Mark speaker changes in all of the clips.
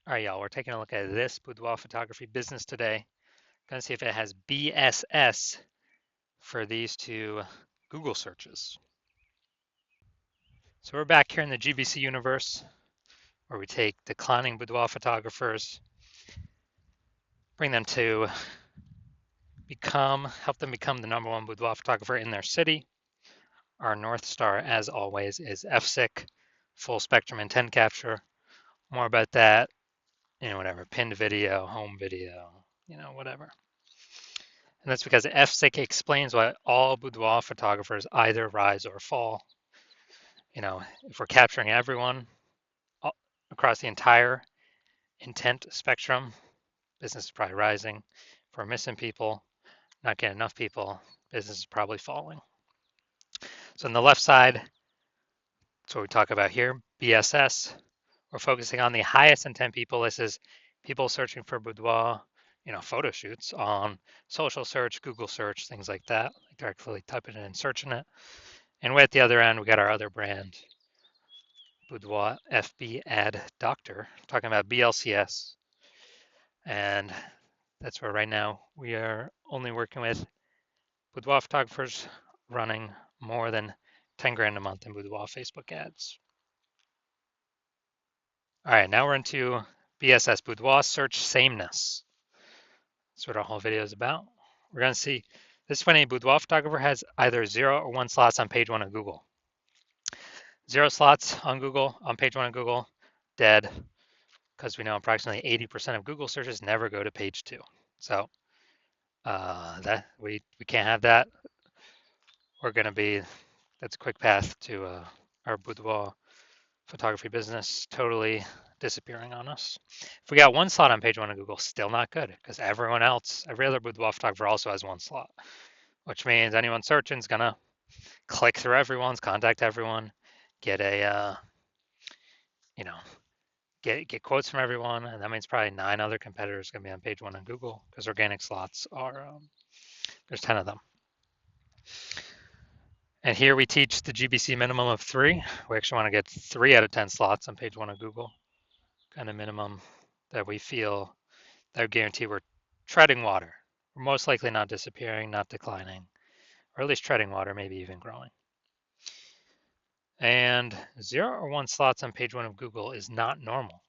Speaker 1: All right, y'all, we're taking a look at this boudoir photography business today. Gonna see if it has BSS for these two Google searches. So we're back here in the GBC universe where we take declining boudoir photographers, bring them to help them become the #1 boudoir photographer in their city. Our North Star, as always, is FSIC, full spectrum intent capture. More about that, whatever, pinned video, home video, whatever. And that's because FSIC explains why all boudoir photographers either rise or fall. If we're capturing everyone across the entire intent spectrum, business is probably rising. If we're missing people, not getting enough people, business is probably falling. So on the left side, that's what we talk about here, BSS. We're focusing on the highest intent people. This is people searching for boudoir, photo shoots on social search, Google search, things like that, like directly typing it in and searching it. And way at the other end, we got our other brand, Boudoir FB Ad Doctor, talking about BLCS. And that's where right now we are only working with boudoir photographers running more than 10 grand a month in boudoir Facebook ads. All right, now we're into BSS, boudoir search sameness. That's what our whole video is about. We're going to see this is when a boudoir photographer has either 0 or 1 slots on page 1 of Google. 0 slots on Google, on page 1 of Google, dead, because we know approximately 80% of Google searches never go to page 2. So that we can't have that. That's a quick path to our boudoir photography business totally disappearing on us. If we got 1 slot on page 1 of Google, still not good, because every other boudoir photographer also has 1 slot, which means anyone searching is gonna click through everyone's, contact everyone, get a get quotes from everyone, and that means probably 9 other competitors gonna be on page 1 on Google, because organic slots are there's 10 of them. And here we teach the GBC minimum of 3. We actually want to get 3 out of 10 slots on page 1 of Google, kind of minimum that we feel that would guarantee we're treading water. We're most likely not disappearing, not declining, or at least treading water, maybe even growing. And 0 or 1 slots on page 1 of Google is not normal.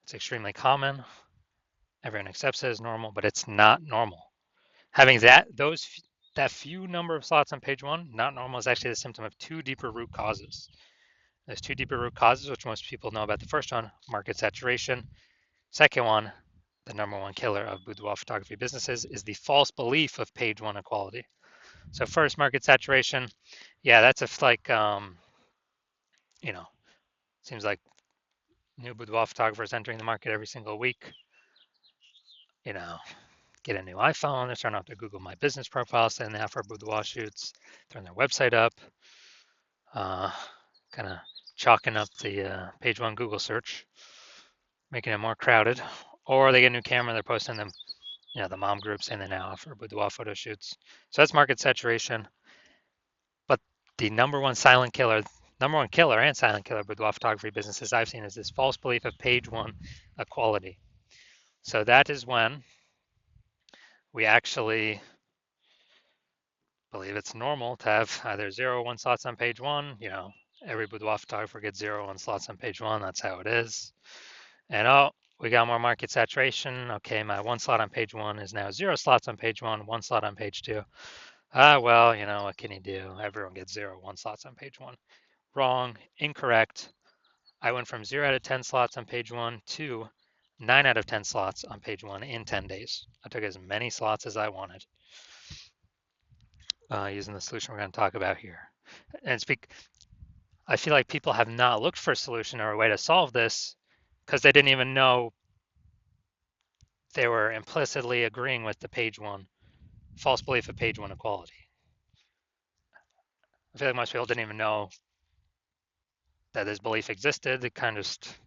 Speaker 1: It's extremely common. Everyone accepts it as normal, but it's not normal. Having that few number of slots on page 1, not normal, is actually the symptom of 2 deeper root causes. There's 2 deeper root causes, which most people know about. The first one, market saturation. Second one, the #1 killer of boudoir photography businesses, is the false belief of page 1 equality. So first, market saturation. Yeah, that's seems like new boudoir photographers entering the market every single week. Get a new iPhone, they're starting off their Google My Business profile, saying they offer boudoir shoots, throwing their website up, kind of chalking up the page 1 Google search, making it more crowded. Or they get a new camera, they're posting them, the mom group saying they now offer boudoir photo shoots. So that's market saturation. But the number one killer and silent killer boudoir photography businesses I've seen is this false belief of page 1 equality. So that is when we actually believe it's normal to have either 0 or 1 slots on page 1. Every boudoir photographer gets 0 or 1 slots on page 1. That's how it is. And we got more market saturation. Okay, my 1 slot on page 1 is now 0 slots on page 1, 1 slot on page 2. Well, what can you do? Everyone gets 0 or 1 slots on page 1. Wrong, incorrect. I went from 0 out of 10 slots on page 1 to 9 out of 10 slots on page 1 in 10 days. I took as many slots as I wanted using the solution we're going to talk about here. And I feel like people have not looked for a solution or a way to solve this because they didn't even know they were implicitly agreeing with the page 1 false belief of page 1 equality. I feel like most people didn't even know that this belief existed. They kind of just,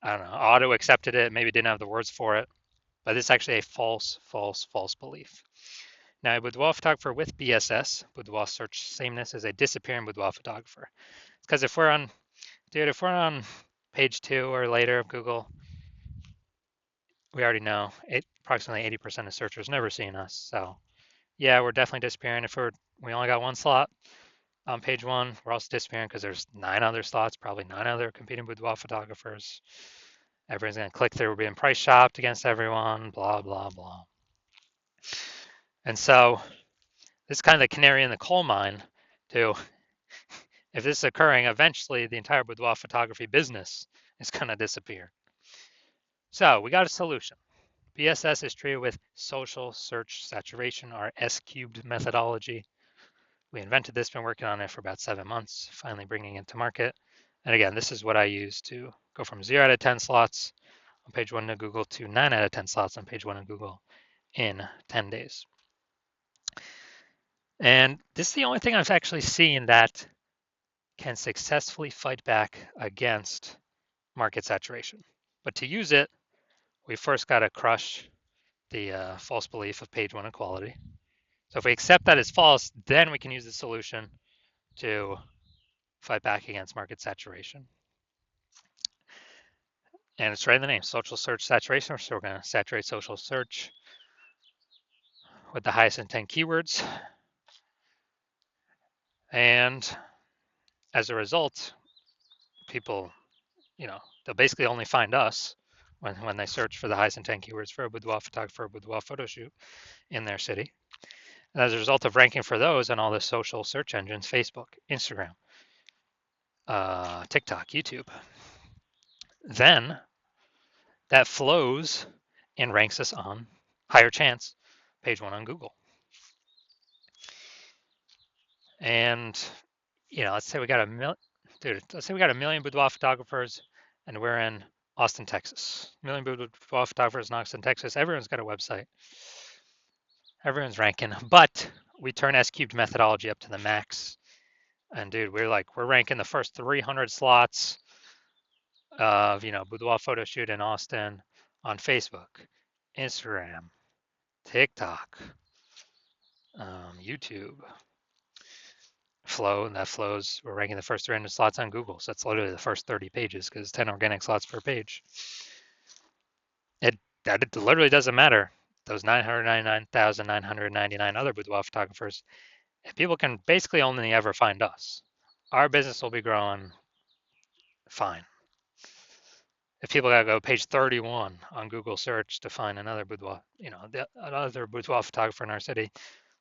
Speaker 1: I don't know, auto accepted it, maybe didn't have the words for it, but it's actually a false belief. Now, a boudoir photographer with BSS, boudoir search sameness, is a disappearing boudoir photographer. Because if we're on page 2 or later of Google, we already know approximately 80% of searchers never seen us. So yeah, we're definitely disappearing. If we only got one slot on page 1, we're also disappearing because there's 9 other slots, probably 9 other competing boudoir photographers. Everyone's going to click through. We're being price shopped against everyone, blah, blah, blah. And so this is kind of the canary in the coal mine to, if this is occurring, eventually the entire boudoir photography business is going to disappear. So we got a solution. BSS is treated with social search saturation, our S-cubed methodology. We invented this, been working on it for about 7 months, finally bringing it to market. And again, this is what I use to go from 0 out of 10 slots on page 1 of Google to 9 out of 10 slots on page 1 of Google in 10 days. And this is the only thing I've actually seen that can successfully fight back against market saturation. But to use it, we first got to crush the false belief of page 1 equality. So if we accept that as false, then we can use the solution to fight back against market saturation. And it's right in the name, social search saturation. So we're going to saturate social search with the highest intent keywords. And as a result, people, they'll basically only find us when they search for the highest intent keywords for a boudoir photographer, boudoir photo shoot in their city. And as a result of ranking for those on all the social search engines, Facebook, Instagram, TikTok, YouTube, then that flows and ranks us on higher chance page 1 on Google. And let's say we got a million boudoir photographers and we're in Austin, Texas. A million boudoir photographers in Austin, Texas. Everyone's got a website. Everyone's ranking, but we turn S-cubed methodology up to the max. And dude, we're ranking the first 300 slots of, boudoir photo shoot in Austin on Facebook, Instagram, TikTok, YouTube, Flow, and that flows. We're ranking the first 300 slots on Google. So that's literally the first 30 pages because 10 organic slots per page. It literally doesn't matter. Those 999,999 other boudoir photographers, if people can basically only ever find us, our business will be growing fine. If people gotta go page 31 on Google search to find another boudoir, another boudoir photographer in our city,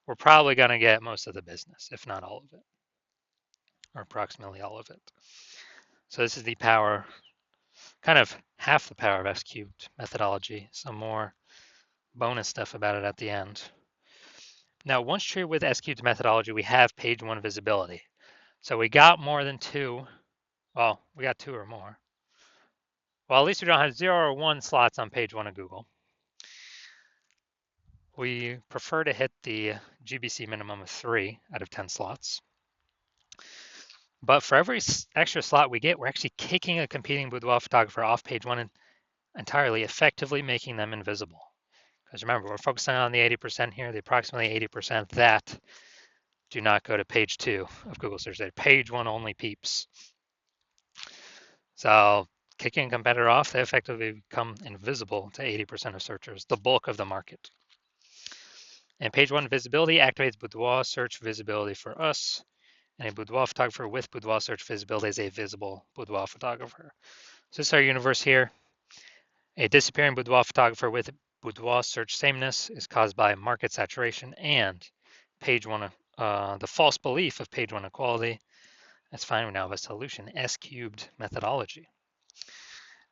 Speaker 1: we're probably gonna get most of the business, if not all of it, or approximately all of it. So this is the power, kind of half the power of S-cubed methodology, some more bonus stuff about it at the end. Now, once treated with S-cubed methodology, we have page 1 visibility. So we got more than 2. Well, we got 2 or more. Well, at least we don't have 0 or 1 slots on page 1 of Google. We prefer to hit the GBC minimum of 3 out of 10 slots. But for every extra slot we get, we're actually kicking a competing boudoir photographer off page 1 entirely, effectively making them invisible. Because remember, we're focusing on the 80% here, the approximately 80% that do not go to page 2 of Google search. They're page 1 only peeps. So kicking a competitor off, they effectively become invisible to 80% of searchers, the bulk of the market. And page 1 visibility activates boudoir search visibility for us. And a boudoir photographer with boudoir search visibility is a visible boudoir photographer. So this is our universe here. A disappearing boudoir photographer with boudoir search sameness is caused by market saturation and page 1, the false belief of page 1 equality. That's fine. We now have a solution, S-cubed methodology.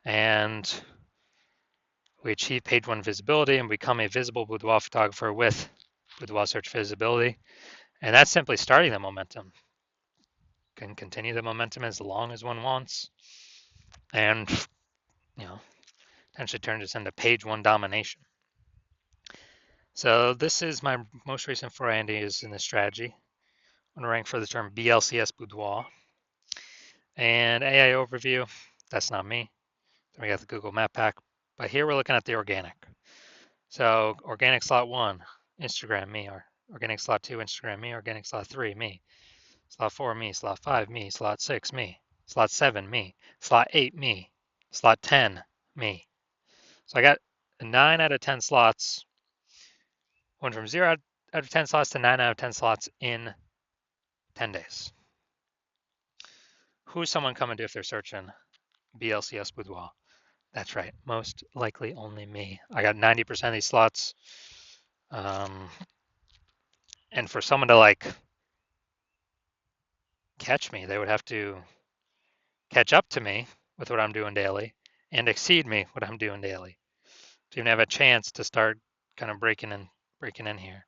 Speaker 1: And we achieve page 1 visibility and become a visible boudoir photographer with boudoir search visibility. And that's simply starting the momentum. Can continue the momentum as long as one wants. And, potentially turn this into page 1 domination. So this is my most recent foray into using this strategy. I'm gonna rank for the term BLCS boudoir. And AI overview, that's not me. Then we got the Google Map Pack. But here we're looking at the organic. So organic slot 1, Instagram, me. Or organic slot 2, Instagram, me. Organic slot 3, me. Slot 4, me. Slot 5, me. Slot 6, me. Slot 7, me. Slot 8, me. Slot 10, me. So I got 9 out of 10 slots, went from 0 out of 10 slots to 9 out of 10 slots in 10 days. Who's someone coming to if they're searching BLCS Boudoir? That's right, most likely only me. I got 90% of these slots. And for someone to like catch me, they would have to catch up to me with what I'm doing daily and exceed me what I'm doing daily to even have a chance to start kind of breaking in here.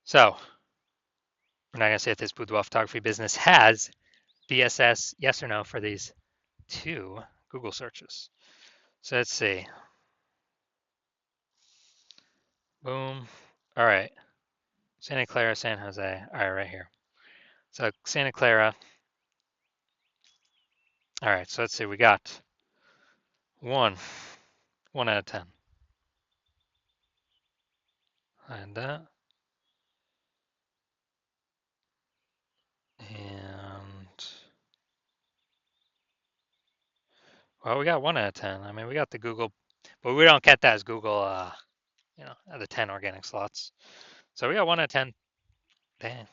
Speaker 1: So we're not gonna say if this boudoir photography business has BSS, yes or no, for these 2 Google searches. So let's see. Boom. All right. Santa Clara, San Jose. All right, right here. So Santa Clara. All right. So let's see. We got 1 out of 10. And and well, we got 1 out of 10. I mean, we got the Google, but we don't get that as Google, out of 10 organic slots. So we got 1 out of 10. Dang.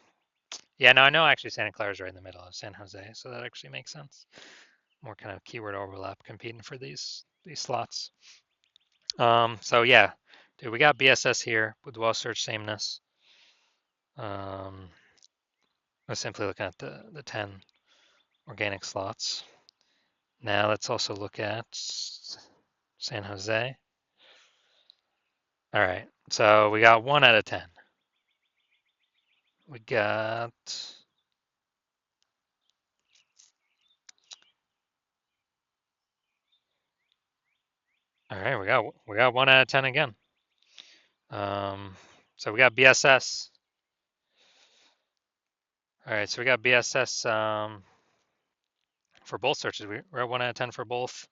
Speaker 1: Yeah, no, I know actually Santa Clara is right in the middle of San Jose, so that actually makes sense. More kind of keyword overlap competing for these slots. So yeah, dude, we got BSS here with well search sameness. We're simply looking at the 10 organic slots. Now let's also look at San Jose. All right, so we got 1 out of 10. We got all right. We got 1 out of 10 again. So we got BSS. All right, so we got BSS for both searches. We're at 1 out of 10 for both.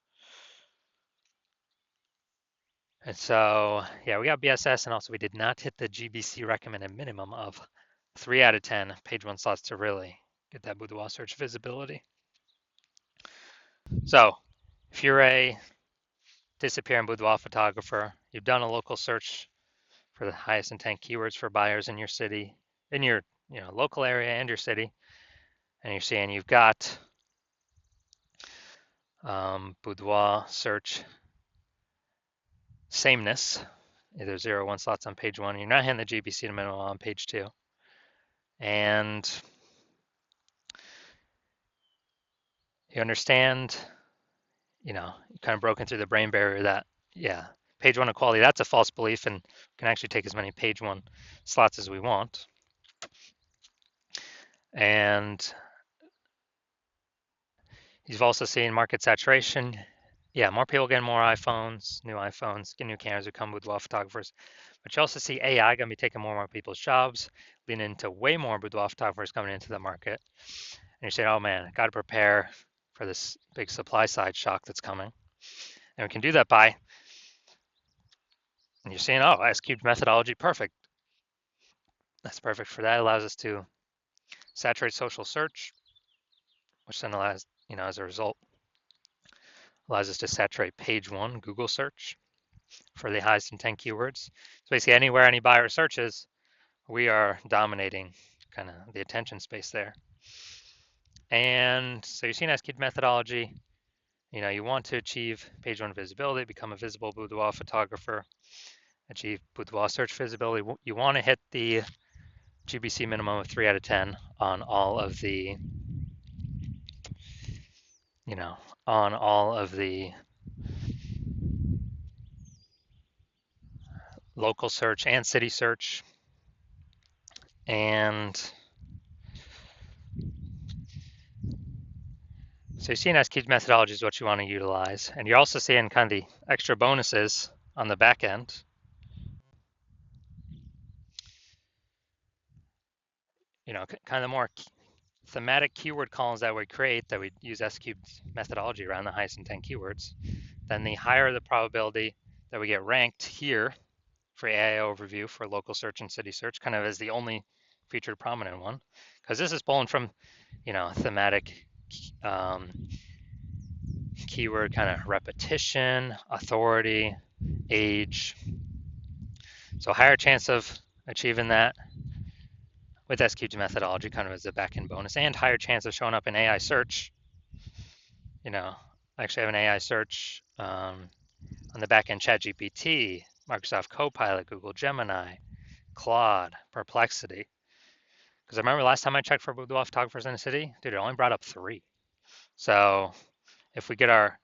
Speaker 1: And so yeah, we got BSS, and also we did not hit the GBC recommended minimum of 3 out of 10 page 1 slots to really get that boudoir search visibility. So if you're a disappearing boudoir photographer, you've done a local search for the highest intent keywords for buyers in your city, in your local area and your city, and you're seeing you've got boudoir search sameness, either 0 or 1 slots on page 1. You're not hitting the GBC minimum on page 2, and you understand, you kind of broken through the brain barrier that, yeah, page 1 equality, that's a false belief, and we can actually take as many page 1 slots as we want. And you've also seen market saturation. Yeah, more people getting more iPhones, new iPhones, get new cameras who come with boudoir photographers. But you also see AI going to be taking more and more people's jobs, leading into way more boudoir photographers coming into the market. And you're saying, oh man, got to prepare for this big supply side shock that's coming. And we can do that by, and you're saying, oh, S-cubed methodology, perfect. That's perfect for that. It allows us to saturate social search, which then allows, as a result, allows us to saturate page 1 Google search for the highest intent keywords. So basically anywhere any buyer searches, we are dominating kind of the attention space there. And so you've seen S-cubed methodology. You want to achieve page 1 visibility, become a visible boudoir photographer, achieve boudoir search visibility. You want to hit the GBC minimum of 3 out of 10 on all of the, on all of the local search and city search. And so you're seeing S-cubed methodology is what you want to utilize. And you're also seeing kind of the extra bonuses on the back end. Kind of more thematic keyword columns that we create that we use S-cubed methodology around the highest intent keywords, then the higher the probability that we get ranked here for AI overview for local search and city search, kind of as the only featured prominent one, because this is pulling from, thematic keyword kind of repetition, authority, age. So higher chance of achieving that with SQG methodology kind of as a back-end bonus, and higher chance of showing up in AI search. I actually have an AI search on the back-end ChatGPT, Microsoft Copilot, Google Gemini, Claude, Perplexity. Because I remember last time I checked for boudoir photographers in the city, dude, it only brought up 3. So if we get our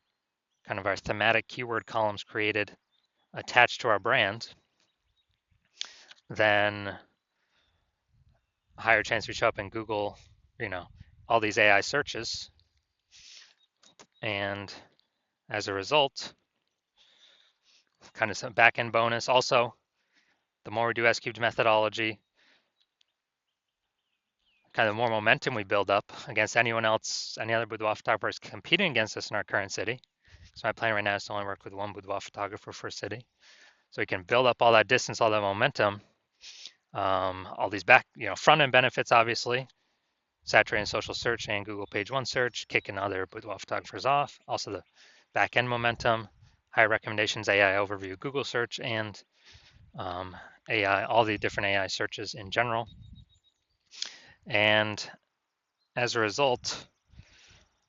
Speaker 1: thematic keyword columns created attached to our brand, then a higher chance we show up in Google, all these AI searches. And as a result, kind of some back-end bonus. Also, the more we do S-cubed methodology, kind of more momentum we build up against anyone else, any other boudoir photographers competing against us in our current city. So my plan right now is to only work with one boudoir photographer per city. So we can build up all that distance, all that momentum, all these front end benefits, obviously, saturating social search and Google page 1 search, kicking other boudoir photographers off. Also the back end momentum, high recommendations, AI overview, Google search, and AI, all the different AI searches in general. And as a result,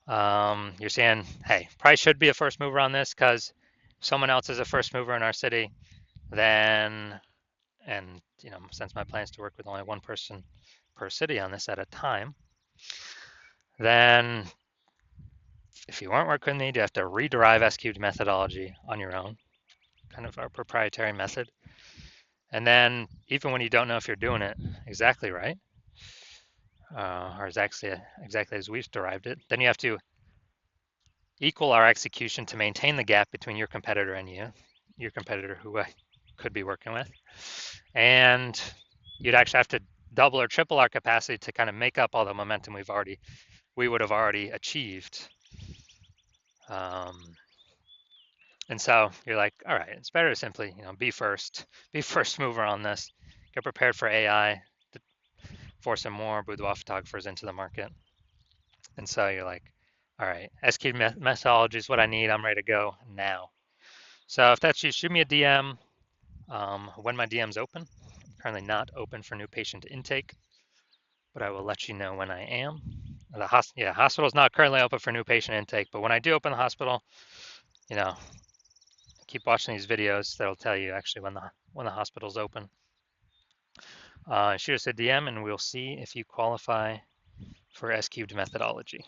Speaker 1: you're saying, hey, probably should be a first mover on this, because if someone else is a first mover in our city, then, and since my plan is to work with only one person per city on this at a time, then if you weren't working with me, you have to rederive S-cubed methodology on your own, kind of our proprietary method. And then even when you don't know if you're doing it exactly right, or exactly as we've derived it, then you have to equal our execution to maintain the gap between your competitor and your competitor who I could be working with. And you'd actually have to double or triple our capacity to kind of make up all the momentum we would have already achieved. And so you're like, all right, it's better to simply, be first mover on this, get prepared for AI, to force some more boudoir photographers into the market. And so you're like, all right, SQ methodology is what I need. I'm ready to go now. So if that's you, shoot me a DM when my DM's open. I'm currently not open for new patient intake, but I will let you know when I am. The hospital's not currently open for new patient intake, but when I do open the hospital, keep watching these videos. That'll tell you actually when the hospital's open. Shoot us a DM and we'll see if you qualify for S-cubed methodology.